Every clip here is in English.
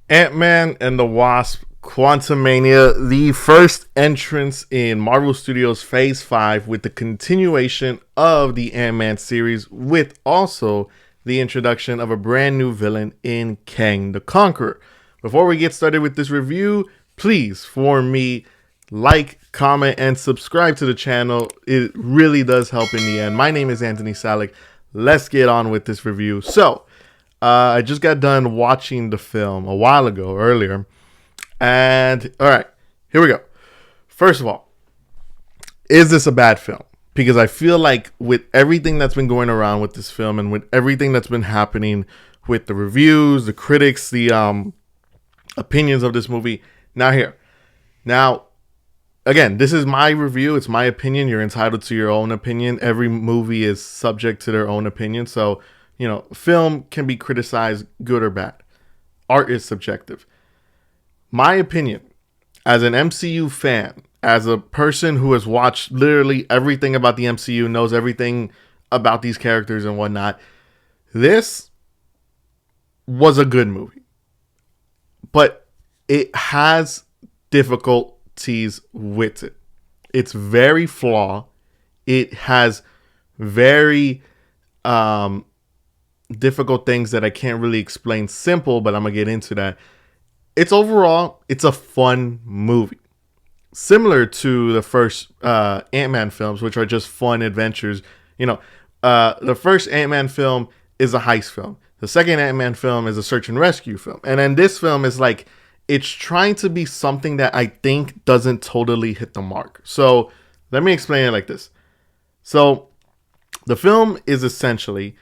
Ant-Man and the Wasp Quantumania, the first entrance in Marvel Studios Phase 5 with the continuation of the Ant-Man series, with also the introduction of a brand new villain in Kang the Conqueror. Before we get started with this review, please, for me, like, comment, and subscribe to the channel. It really does help in the end. My name is Anthony Salic. Let's get on with this review. I just got done watching the film a while ago, earlier. And, all right, here we go. First of all, is this a bad film? Because I feel like with everything that's been going around with this film and with everything that's been happening with the reviews, the critics, the opinions of this movie, now, again, this is my review. It's my opinion. You're entitled to your own opinion. Every movie is subject to their own opinion. So, film can be criticized good or bad. Art is subjective. My opinion, as an MCU fan, as a person who has watched literally everything about the MCU, knows everything about these characters and whatnot, this was a good movie. But it has difficulties with it. It's very flawed. It has very difficult things that I can't really explain simple, but I'm gonna get into that. It's a fun movie, similar to the first Ant-Man films, which are just fun adventures. The first Ant-Man film is a heist film. The second Ant-Man film is a search and rescue film, and then this film is like, it's trying to be something that I think doesn't totally hit the mark. So let me explain it like this. So the film is essentially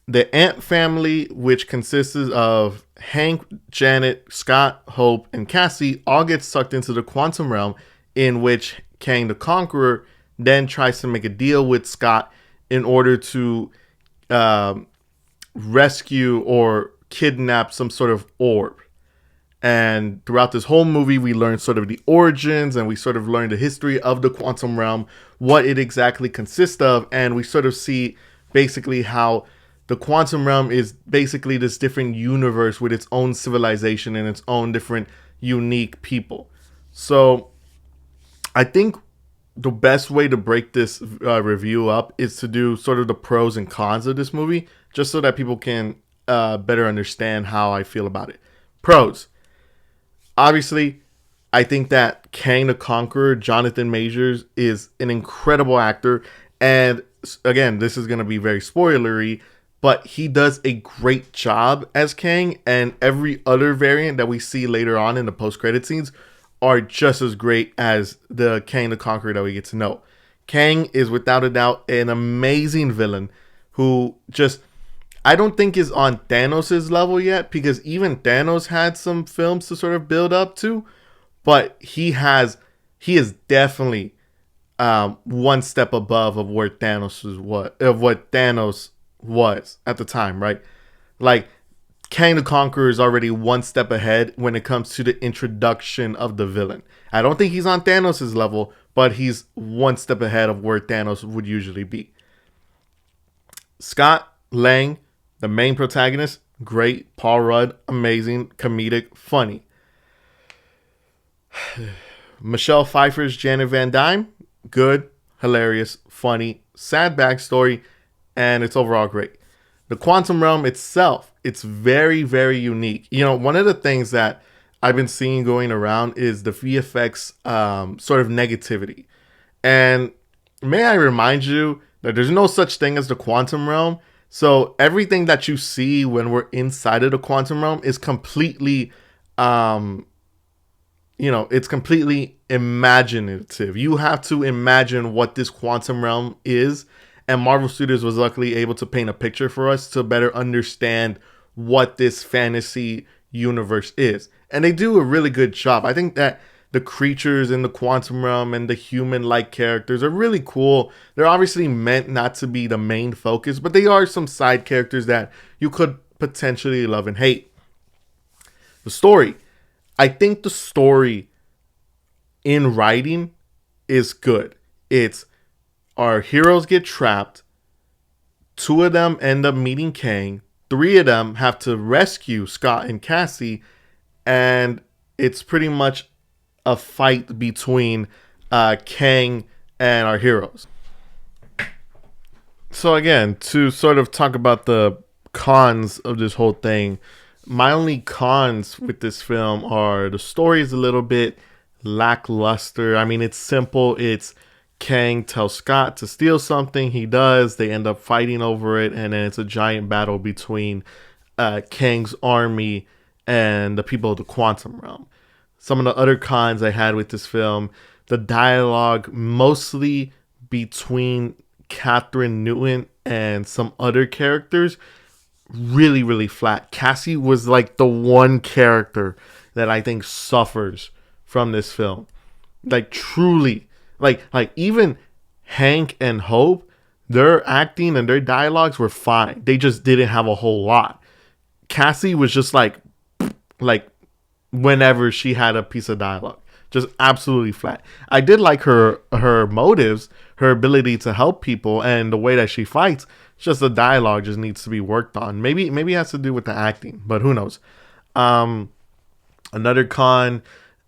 the Ant family, which consists of Hank, Janet, Scott, Hope, and Cassie, all get sucked into the quantum realm, in which Kang the Conqueror then tries to make a deal with Scott in order to rescue or kidnap some sort of orb. And throughout this whole movie, we learn sort of the origins, and we sort of learn the history of the quantum realm, what it exactly consists of, and we sort of see basically how the quantum realm is basically this different universe with its own civilization and its own different unique people. So I think the best way to break this review up is to do sort of the pros and cons of this movie, just so that people can better understand how I feel about it. Pros. Obviously, I think that Kang the Conqueror, Jonathan Majors, is an incredible actor. And again, this is going to be very spoilery, but he does a great job as Kang, and every other variant that we see later on in the post-credit scenes are just as great as the Kang the Conqueror that we get to know. Kang is without a doubt an amazing villain who just, I don't think is on Thanos' level yet, because even Thanos had some films to sort of build up to, but he is definitely one step above of where what Thanos was at the time, right? Like, Kang the Conqueror is already one step ahead when it comes to the introduction of the villain. I don't think he's on Thanos' level, but he's one step ahead of where Thanos would usually be. Scott Lang, the main protagonist, great. Paul Rudd, amazing, comedic, funny. Michelle Pfeiffer's Janet Van Dyne, good, hilarious, funny, sad backstory, and it's overall great. The quantum realm itself, it's very, very unique. One of the things that I've been seeing going around is the VFX sort of negativity. And may I remind you that there's no such thing as the quantum realm. So everything that you see when we're inside of the quantum realm is completely, it's completely imaginative. You have to imagine what this quantum realm is. And Marvel Studios was luckily able to paint a picture for us to better understand what this fantasy universe is. And they do a really good job. I think that the creatures in the quantum realm and the human-like characters are really cool. They're obviously meant not to be the main focus, but they are some side characters that you could potentially love and hate. The story. I think the story in writing is good. It's our heroes get trapped. 2 of them end up meeting Kang. 3 of them have to rescue Scott and Cassie. and it's pretty much a fight between Kang and our heroes. So again, to sort of talk about the cons of this whole thing, my only cons with this film are the story is a little bit lackluster. I mean, it's simple. It's Kang tells Scott to steal something. He does. They end up fighting over it, and then it's a giant battle between Kang's army and the people of the quantum realm. Some of the other cons I had with this film, the dialogue mostly between Catherine Newton and some other characters, really, really flat. Cassie was like the one character that I think suffers from this film. Like truly. Like even Hank and Hope, their acting and their dialogues were fine. They just didn't have a whole lot. Cassie was just like whenever she had a piece of dialogue. Just absolutely flat. I did like her motives, her ability to help people, and the way that she fights. It's just the dialogue just needs to be worked on. Maybe it has to do with the acting, but who knows? Another con,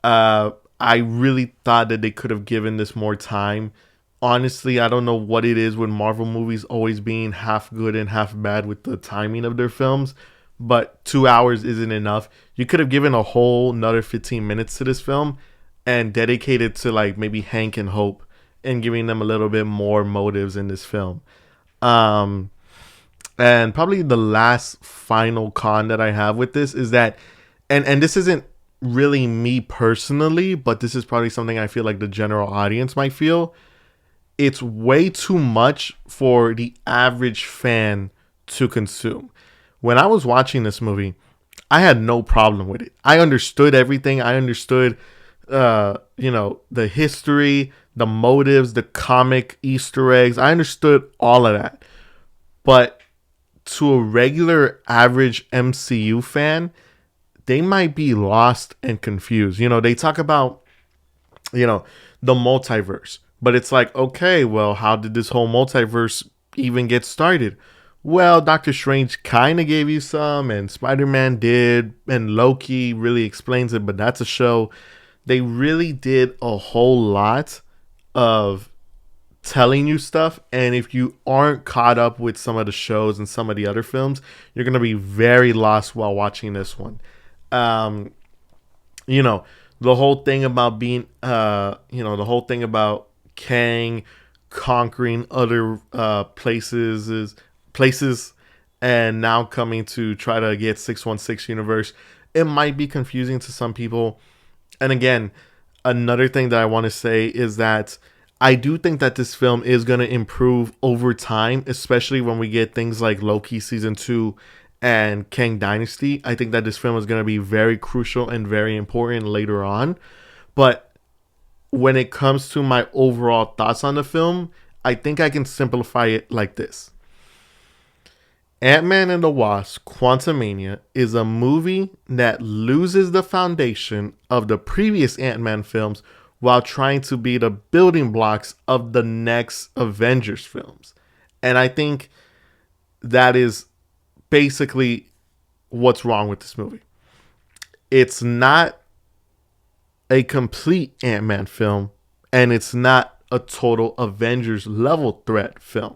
I really thought that they could have given this more time. Honestly, I don't know what it is with Marvel movies always being half good and half bad with the timing of their films, but 2 hours isn't enough. You could have given a whole another 15 minutes to this film and dedicated to like maybe Hank and Hope and giving them a little bit more motives in this film. Um, and probably the last final con that I have with this is that, and this isn't really me personally, but this is probably something I feel like the general audience might feel. It's way too much for the average fan to consume. When I was watching this movie, I had no problem with it. I understood everything. I understood, the history, the motives, the comic Easter eggs. I understood all of that. But to a regular average MCU fan, they might be lost and confused. They talk about, the multiverse, but it's like, okay, well, how did this whole multiverse even get started? Well, Doctor Strange kind of gave you some, and Spider-Man did, and Loki really explains it, but that's a show. They really did a whole lot of telling you stuff, and if you aren't caught up with some of the shows and some of the other films, you're going to be very lost while watching this one. um the whole thing about being the whole thing about Kang conquering other places and now coming to try to get 616 universe, it might be confusing to some people. And again, another thing that I want to say is that I do think that this film is going to improve over time, especially when we get things like Loki season 2 and Kang Dynasty. I think that this film is going to be very crucial and very important later on. But when it comes to my overall thoughts on the film, I think I can simplify it like this. Ant-Man and the Wasp: Quantumania is a movie that loses the foundation of the previous Ant-Man films while trying to be the building blocks of the next Avengers films. And I think that is basically what's wrong with this movie. It's not a complete Ant-Man film, and it's not a total Avengers level threat film.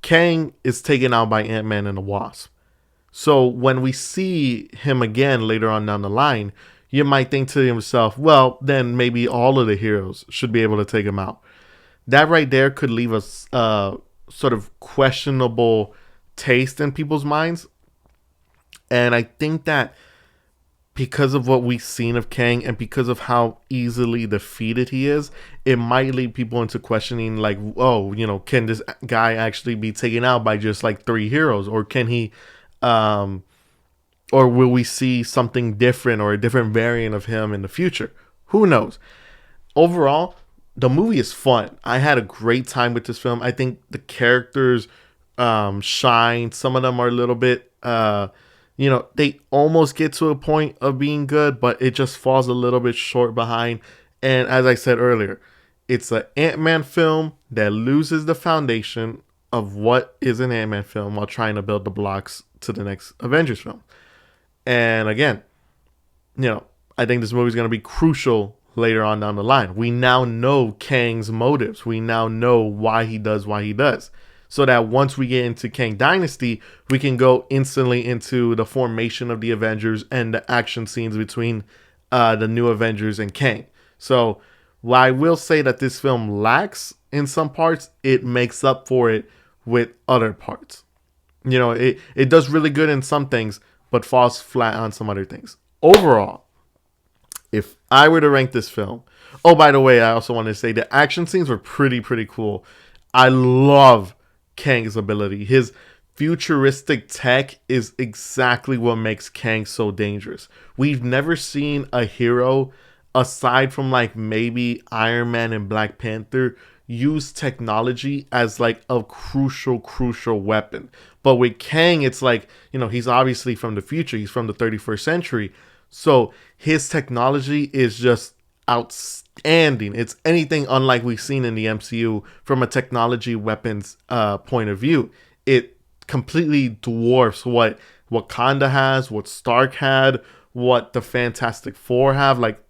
Kang is taken out by Ant-Man and the Wasp. So when we see him again later on down the line, you might think to yourself, well, then maybe all of the heroes should be able to take him out. That right there could leave a sort of questionable taste in people's minds. And I think that because of what we've seen of Kang and because of how easily defeated he is, it might lead people into questioning like, oh, can this guy actually be taken out by just like 3 heroes? Or can he, or will we see something different or a different variant of him in the future? Who knows? Overall, the movie is fun. I had a great time with this film. I think the characters shine. Some of them are a little bit, they almost get to a point of being good, but it just falls a little bit short behind. And as I said earlier, it's an Ant-Man film that loses the foundation of what is an Ant-Man film while trying to build the blocks to the next Avengers film. And again, you know, I think this movie is going to be crucial later on down the line. We now know Kang's motives. We now know why he does. So that once we get into Kang Dynasty, we can go instantly into the formation of the Avengers and the action scenes between the new Avengers and Kang. So while I will say that this film lacks in some parts, it makes up for it with other parts. You know, it does really good in some things, but falls flat on some other things. Overall, if I were to rank this film, oh, by the way, I also want to say the action scenes were pretty cool. I love Kang's ability. His futuristic tech is exactly what makes Kang so dangerous. We've never seen a hero, aside from like maybe Iron Man and Black Panther, use technology as like a crucial weapon. But with Kang, it's like, you know, he's obviously from the future. He's from the 31st century. So his technology is just outstanding. It's anything unlike we've seen in the MCU from a technology weapons point of view. It completely dwarfs what Wakanda has, what Stark had, what the Fantastic Four have. Like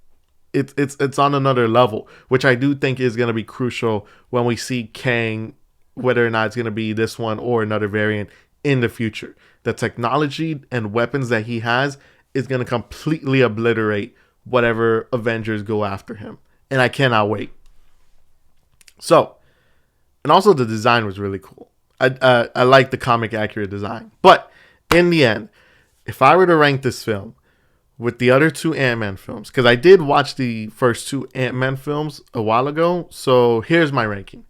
it's on another level, which I do think is going to be crucial when we see Kang, whether or not it's going to be this one or another variant in the future. The technology and weapons that he has is going to completely obliterate whatever Avengers go after him. And I cannot wait. So, and also the design was really cool. I like the comic accurate design. But in the end, if I were to rank this film with the other two Ant-Man films, because I did watch the first two Ant-Man films a while ago, so here's my ranking.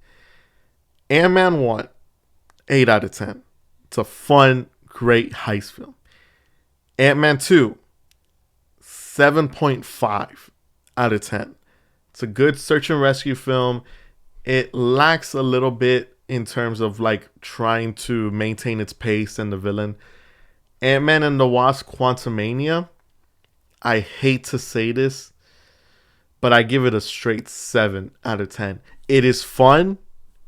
Ant-Man 1, 8 out of 10. It's a fun, great heist film. Ant-Man 2, 7.5 out of 10. It's a good search and rescue film. It lacks a little bit in terms of like trying to maintain its pace and the villain. Ant-Man and the Wasp: Quantumania. I hate to say this, but I give it a straight 7 out of 10. It is fun.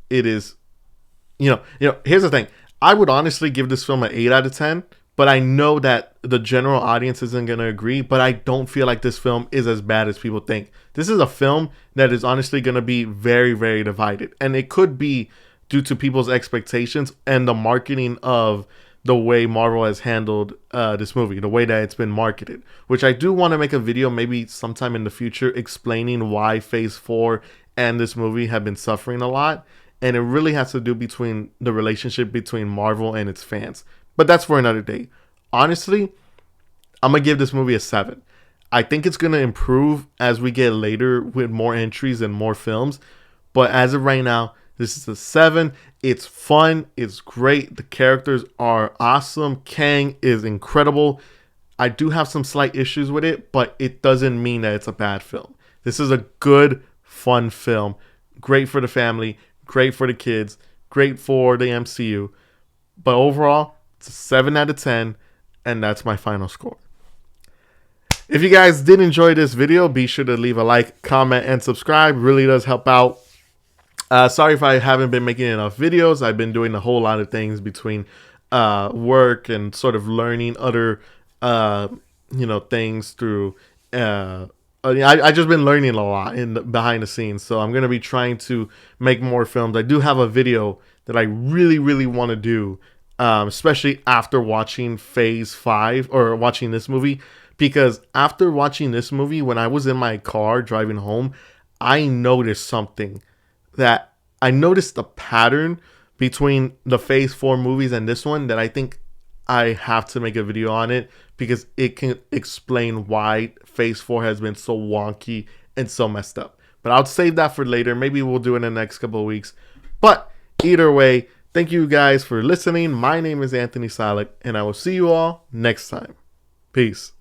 It is, you know, here's the thing. I would honestly give this film an 8 out of 10, but I know that the general audience isn't going to agree, but I don't feel like this film is as bad as people think. This is a film that is honestly going to be very divided, and it could be due to people's expectations and the marketing of the way Marvel has handled this movie, the way that it's been marketed, which I do want to make a video maybe sometime in the future explaining why Phase 4 and this movie have been suffering a lot. And it really has to do between the relationship between Marvel and its fans. But that's for another day. Honestly, I'm going to give this movie a 7. I think it's going to improve as we get later with more entries and more films. But as of right now, this is a 7. It's fun. It's great. The characters are awesome. Kang is incredible. I do have some slight issues with it, but it doesn't mean that it's a bad film. This is a good, fun film. Great for the family. Great for the kids. Great for the MCU. But overall, it's a 7 out of 10. And that's my final score. If you guys did enjoy this video, be sure to leave a like, comment, and subscribe. It really does help out. Sorry if I haven't been making enough videos. I've been doing a whole lot of things between work and sort of learning other things through I just been learning a lot behind the scenes. So I'm going to be trying to make more films. I do have a video that I really want to do, especially after watching Phase 5 or watching this movie. Because after watching this movie, when I was in my car driving home, I noticed something. That I noticed a pattern between the Phase 4 movies and this one that I think I have to make a video on it, because it can explain why Phase 4 has been so wonky and so messed up. But I'll save that for later. Maybe we'll do it in the next couple of weeks. But either way, thank you guys for listening. My name is Anthony Salic, and I will see you all next time. Peace.